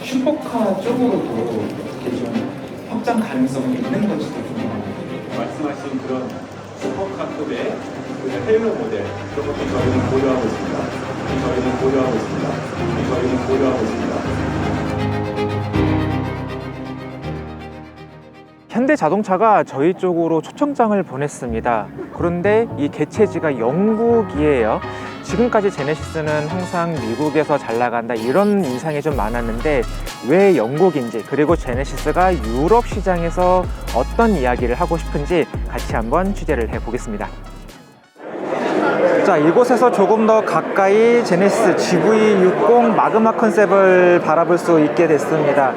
슈퍼카 쪽으로도 이렇게 좀 확장 가능성이 있는 건지도 궁금합니다. 말씀하신 그런 슈퍼카급의 그 헤일로 모델 그런 것도 저희는 고려하고 있습니다. 저희는 고려하고 있습니다. 현대자동차가 저희 쪽으로 초청장을 보냈습니다. 그런데 이 개최지가 영국이에요. 지금까지 제네시스는 항상 미국에서 잘 나간다 이런 인상이 좀 많았는데 왜 영국인지, 그리고 제네시스가 유럽 시장에서 어떤 이야기를 하고 싶은지 같이 한번 취재를 해보겠습니다. 자, 이곳에서 조금 더 가까이 제네시스 GV60 마그마 컨셉을 바라볼 수 있게 됐습니다.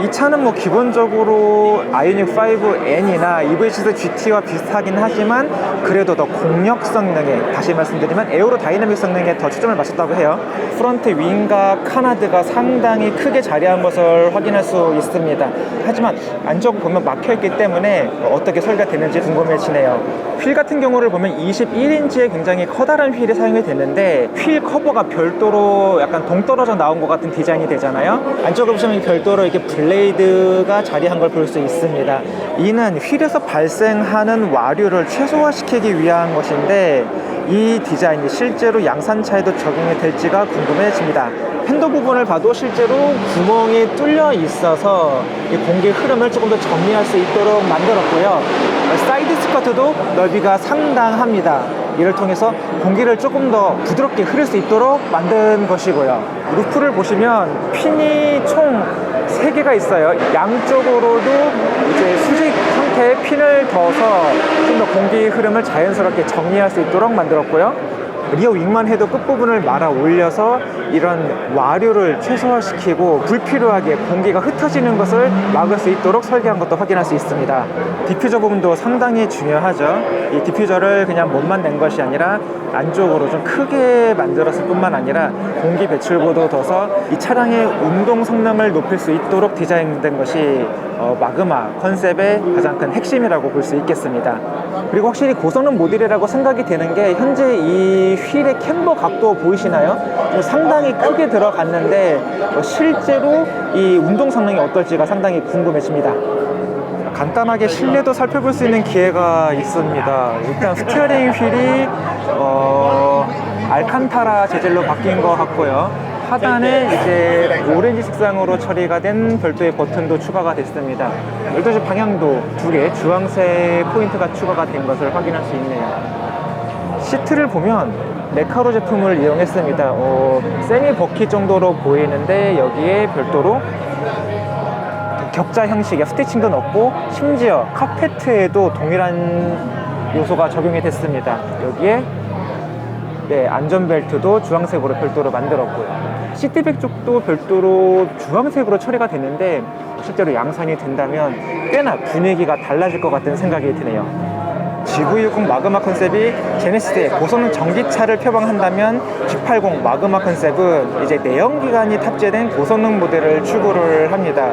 이 차는 뭐 기본적으로 아이오닉 5N이나 EV6 GT와 비슷하긴 하지만 그래도 더 공력 성능에, 다시 말씀드리면 에어로 다이나믹 성능에 더 초점을 맞췄다고 해요. 프론트 윙과 카나드가 상당히 크게 자리한 것을 확인할 수 있습니다. 하지만 안쪽 보면 막혀있기 때문에 어떻게 설계가 되는지 궁금해지네요. 휠 같은 경우를 보면 21인치의 굉장히 커다란 휠이 사용이 되는데 휠 커버가 별도로 약간 동떨어져 나온 것 같은 디자인이 되잖아요. 안쪽을 보시면 별도로 이렇게 블레이드가 자리한 걸 볼 수 있습니다. 이는 휠에서 발생하는 와류를 최소화시키기 위한 것인데 이 디자인이 실제로 양산차에도 적용이 될지가 궁금해집니다. 핸들 부분을 봐도 실제로 구멍이 뚫려 있어서 이 공기 흐름을 조금 더 정리할 수 있도록 만들었고요. 사이드 스커트도 넓이가 상당합니다. 이를 통해서 공기를 조금 더 부드럽게 흐를 수 있도록 만든 것이고요. 루프를 보시면 핀이 총 3개가 있어요. 양쪽으로도 이제 수직 형태의 핀을 둬서 좀 더 공기 흐름을 자연스럽게 정리할 수 있도록 만들었고요. 리어 윙만 해도 끝부분을 말아 올려서 이런 와류를 최소화시키고 불필요하게 공기가 흩어지는 것을 막을 수 있도록 설계한 것도 확인할 수 있습니다. 디퓨저 부분도 상당히 중요하죠. 이 디퓨저를 그냥 몸만 낸 것이 아니라 안쪽으로 좀 크게 만들었을 뿐만 아니라 공기 배출구도 둬서 이 차량의 운동 성능을 높일 수 있도록 디자인된 것이 마그마 컨셉의 가장 큰 핵심이라고 볼 수 있겠습니다. 그리고 확실히 고성능 모델이라고 생각이 되는 게 현재 이 휠의 캠버 각도 보이시나요? 상당히 크게 들어갔는데 실제로 이 운동 성능이 어떨지가 상당히 궁금해집니다. 간단하게 실내도 살펴볼 수 있는 기회가 있습니다. 일단 스티어링 휠이 알칸타라 재질로 바뀐 것 같고요. 하단에 이제 오렌지 색상으로 처리가 된 별도의 버튼도 추가가 됐습니다. 12시 방향도 2개 주황색 포인트가 추가가 된 것을 확인할 수 있네요. 시트를 보면 레카로 제품을 이용했습니다. 세미 버킷 정도로 보이는데 여기에 별도로 격자 형식의 스티칭도 넣고 심지어 카페트에도 동일한 요소가 적용이 됐습니다. 여기에 안전벨트도 주황색으로 별도로 만들었고요. 시트백 쪽도 별도로 주황색으로 처리가 됐는데 실제로 양산이 된다면 꽤나 분위기가 달라질 것 같은 생각이 드네요. GV60 마그마 컨셉이 제네시스의 고성능 전기차를 표방한다면 G80 마그마 컨셉은 이제 내연기관이 탑재된 고성능 모델을 추구를 합니다.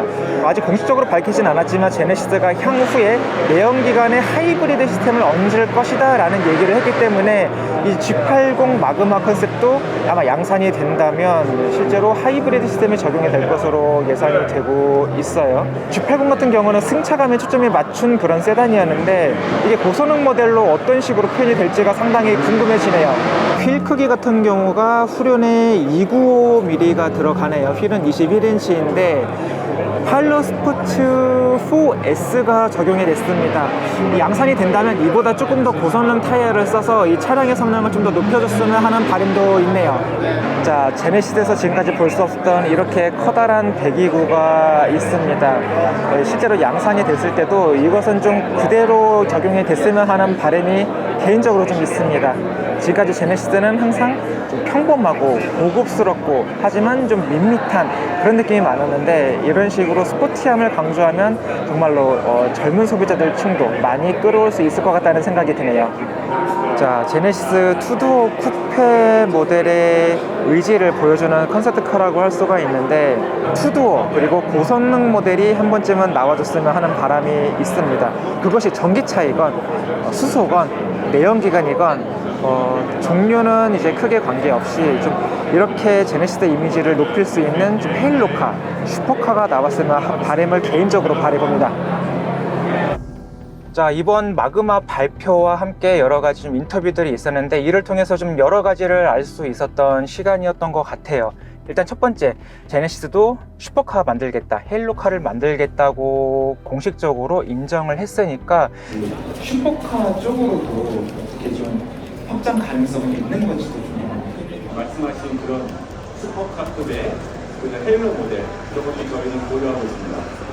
아직 공식적으로 밝히진 않았지만 제네시스가 향후에 내연기관의 하이브리드 시스템을 얹을 것이다 라는 얘기를 했기 때문에 이 G80 마그마 컨셉도 아마 양산이 된다면 실제로 하이브리드 시스템이 적용이 될 것으로 예상이 되고 있어요. G80 같은 경우는 승차감에 초점이 맞춘 그런 세단이었는데 이게 고성능 모델로 어떤 식으로 표현이 될지가 상당히 궁금해지네요. 휠 크기 같은 경우가 후륜에 295mm가 들어가네요. 휠은 21인치인데 파일럿 스포츠 4S가 적용이 됐습니다. 양산이 된다면 이보다 조금 더 고성능 타이어를 써서 이 차량의 성능을 좀 더 높여줬으면 하는 바람도 있네요. 자, 제네시스에서 지금까지 볼 수 없었던 이렇게 커다란 배기구가 있습니다. 실제로 양산이 됐을 때도 이것은 좀 그대로 적용이 됐으면 하는 바람이 개인적으로 좀 있습니다. 지금까지 제네시스는 항상 좀 평범하고 고급스럽고 하지만 좀 밋밋한 그런 느낌이 많았는데 이런 식으로 스포티함을 강조하면 정말로 젊은 소비자들 층도 많이 끌어올 수 있을 것 같다는 생각이 드네요. 자, 제네시스 투두어 쿠페 모델의 의지를 보여주는 컨셉트카라고 할 수가 있는데 투두어 그리고 고성능 모델이 한 번쯤은 나와줬으면 하는 바람이 있습니다. 그것이 전기차이건 수소건 내연기관이건 종류는 이제 크게 관계없이 좀 이렇게 제네시스 이미지를 높일 수 있는 좀 헤일로카, 슈퍼카가 나왔으면 바람을 개인적으로 바라봅니다. 자, 이번 마그마 발표와 함께 여러 가지 좀 인터뷰들이 있었는데 이를 통해서 좀 여러 가지를 알 수 있었던 시간이었던 것 같아요. 일단 첫 번째, 제네시스도 슈퍼카 만들겠다, 헤일로카를 만들겠다고 공식적으로 인정을 했으니까 슈퍼카 쪽으로도 어떻게 좀 확장 가능성이 있는 건지도 좀 말씀하신 그런 슈퍼카급의 그 헤일로 모델 이런 것도 저희는 고려하고 있습니다.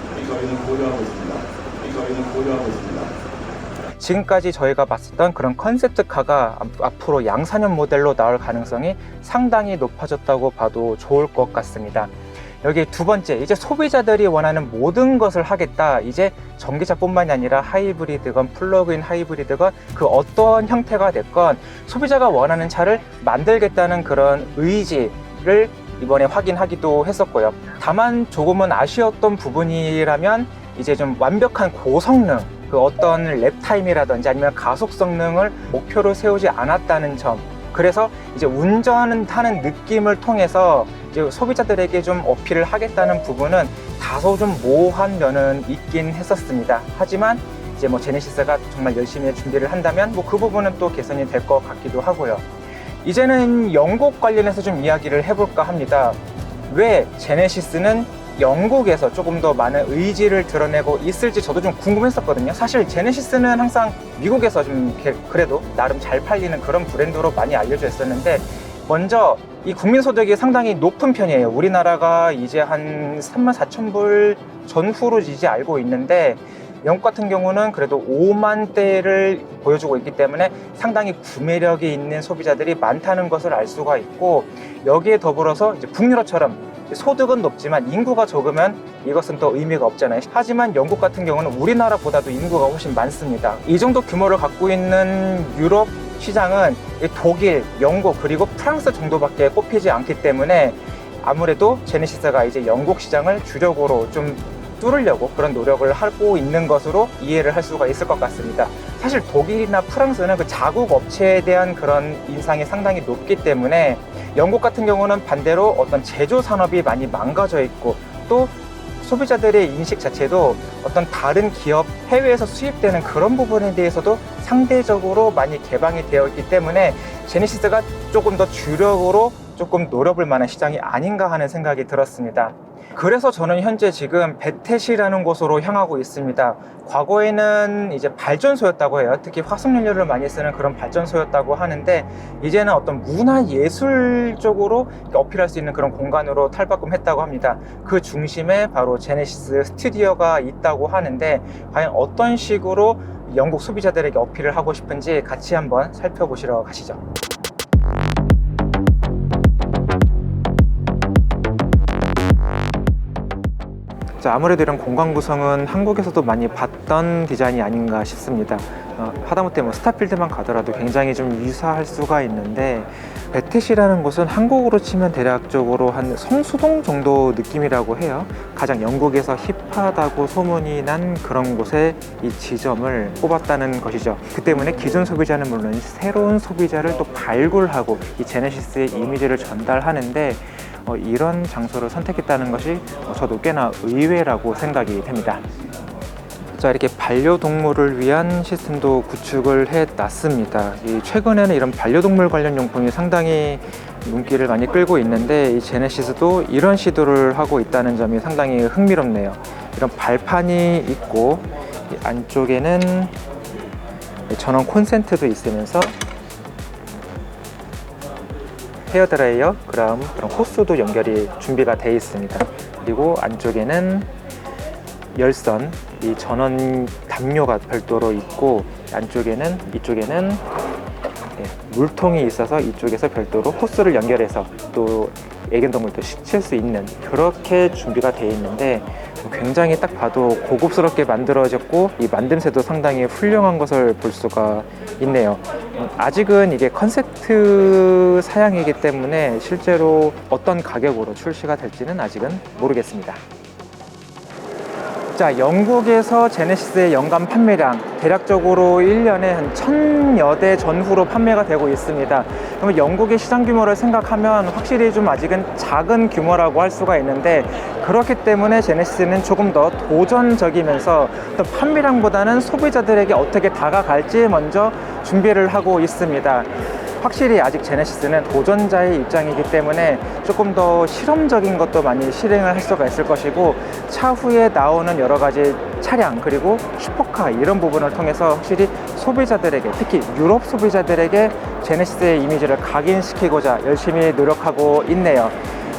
지금까지 저희가 봤었던 그런 컨셉트카가 앞으로 양산형 모델로 나올 가능성이 상당히 높아졌다고 봐도 좋을 것 같습니다. 여기 두 번째, 이제 소비자들이 원하는 모든 것을 하겠다. 이제 전기차뿐만이 아니라 하이브리드건 플러그인 하이브리드건 그 어떤 형태가 됐건 소비자가 원하는 차를 만들겠다는 그런 의지를 이번에 확인하기도 했었고요. 다만 조금은 아쉬웠던 부분이라면 이제 좀 완벽한 고성능, 그 어떤 랩타임이라든지 아니면 가속 성능을 목표로 세우지 않았다는 점. 그래서 이제 운전하는 느낌을 통해서 이제 소비자들에게 좀 어필을 하겠다는 부분은 다소 좀 모호한 면은 있긴 했었습니다. 하지만 이제 뭐 제네시스가 정말 열심히 준비를 한다면 뭐 그 부분은 또 개선이 될 것 같기도 하고요. 이제는 영국 관련해서 좀 이야기를 해볼까 합니다. 왜 제네시스는 영국에서 조금 더 많은 의지를 드러내고 있을지 저도 좀 궁금했었거든요. 사실 제네시스는 항상 미국에서 좀 그래도 나름 잘 팔리는 그런 브랜드로 많이 알려져 있었는데, 먼저 이 국민소득이 상당히 높은 편이에요. 우리나라가 이제 한 34,000불 전후로 이제 알고 있는데, 영국 같은 경우는 그래도 5만 대를 보여주고 있기 때문에 상당히 구매력이 있는 소비자들이 많다는 것을 알 수가 있고, 여기에 더불어서 이제 북유럽처럼 소득은 높지만 인구가 적으면 이것은 또 의미가 없잖아요. 하지만 영국 같은 경우는 우리나라보다도 인구가 훨씬 많습니다. 이 정도 규모를 갖고 있는 유럽 시장은 독일, 영국 그리고 프랑스 정도밖에 꼽히지 않기 때문에 아무래도 제네시스가 이제 영국 시장을 주력으로 좀 뚫으려고 그런 노력을 하고 있는 것으로 이해를 할 수가 있을 것 같습니다. 사실 독일이나 프랑스는 그 자국 업체에 대한 그런 인상이 상당히 높기 때문에 영국 같은 경우는 반대로 어떤 제조 산업이 많이 망가져 있고, 또 소비자들의 인식 자체도 어떤 다른 기업, 해외에서 수입되는 그런 부분에 대해서도 상대적으로 많이 개방이 되어 있기 때문에 제네시스가 조금 더 주력으로 조금 노려볼 만한 시장이 아닌가 하는 생각이 들었습니다. 그래서 저는 현재 지금 베텟이라는 곳으로 향하고 있습니다. 과거에는 이제 발전소였다고 해요. 특히 화석연료를 많이 쓰는 그런 발전소였다고 하는데, 이제는 어떤 문화예술 쪽으로 어필할 수 있는 그런 공간으로 탈바꿈했다고 합니다. 그 중심에 바로 제네시스 스튜디오가 있다고 하는데, 과연 어떤 식으로 영국 소비자들에게 어필을 하고 싶은지 같이 한번 살펴보시러 가시죠. 자, 아무래도 이런 공간 구성은 한국에서도 많이 봤던 디자인이 아닌가 싶습니다. 하다못해 뭐 스타필드만 가더라도 굉장히 좀 유사할 수가 있는데, 베텟이라는 곳은 한국으로 치면 대략적으로 한 성수동 정도 느낌이라고 해요. 가장 영국에서 힙하다고 소문이 난 그런 곳에 이 지점을 뽑았다는 것이죠. 그 때문에 기존 소비자는 물론 새로운 소비자를 또 발굴하고 이 제네시스의 이미지를 전달하는데, 이런 장소를 선택했다는 것이 저도 꽤나 의외라고 생각이 됩니다. 자, 이렇게 반려동물을 위한 시스템도 구축을 해놨습니다. 최근에는 이런 반려동물 관련 용품이 상당히 눈길을 많이 끌고 있는데, 이 제네시스도 이런 시도를 하고 있다는 점이 상당히 흥미롭네요. 이런 발판이 있고, 이 안쪽에는 전원 콘센트도 있으면서 헤어드라이어, 그럼 그런 호스도 연결이 준비가 되어 있습니다. 그리고 안쪽에는 열선, 이 전원 담요가 별도로 있고, 이쪽에는 물통이 있어서 이쪽에서 별도로 호스를 연결해서 또 애견동물도 씻을 수 있는, 그렇게 준비가 되어 있는데 굉장히 딱 봐도 고급스럽게 만들어졌고, 이 만듦새도 상당히 훌륭한 것을 볼 수가 있네요. 아직은 이게 컨셉트 사양이기 때문에 실제로 어떤 가격으로 출시가 될지는 아직은 모르겠습니다. 자, 영국에서 제네시스의 연간 판매량 대략적으로 1년에 한 1000여 대 전후로 판매가 되고 있습니다. 그러면 영국의 시장 규모를 생각하면 확실히 좀 아직은 작은 규모라고 할 수가 있는데, 그렇기 때문에 제네시스는 조금 더 도전적이면서 또 판매량보다는 소비자들에게 어떻게 다가갈지 먼저 준비를 하고 있습니다. 확실히 아직 제네시스는 도전자의 입장이기 때문에 조금 더 실험적인 것도 많이 실행을 할 수가 있을 것이고, 차후에 나오는 여러 가지 차량 그리고 슈퍼카 이런 부분을 통해서 확실히 소비자들에게, 특히 유럽 소비자들에게 제네시스의 이미지를 각인시키고자 열심히 노력하고 있네요.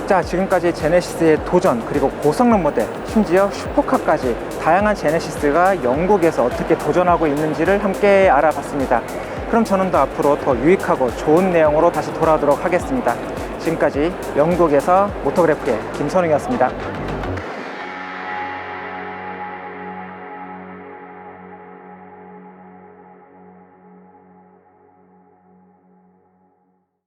자, 지금까지 제네시스의 도전 그리고 고성능 모델, 심지어 슈퍼카까지 다양한 제네시스가 영국에서 어떻게 도전하고 있는지를 함께 알아봤습니다. 그럼 저는 더 앞으로 더 유익하고 좋은 내용으로 다시 돌아오도록 하겠습니다. 지금까지 영국에서 모토그래프의 김선웅이었습니다.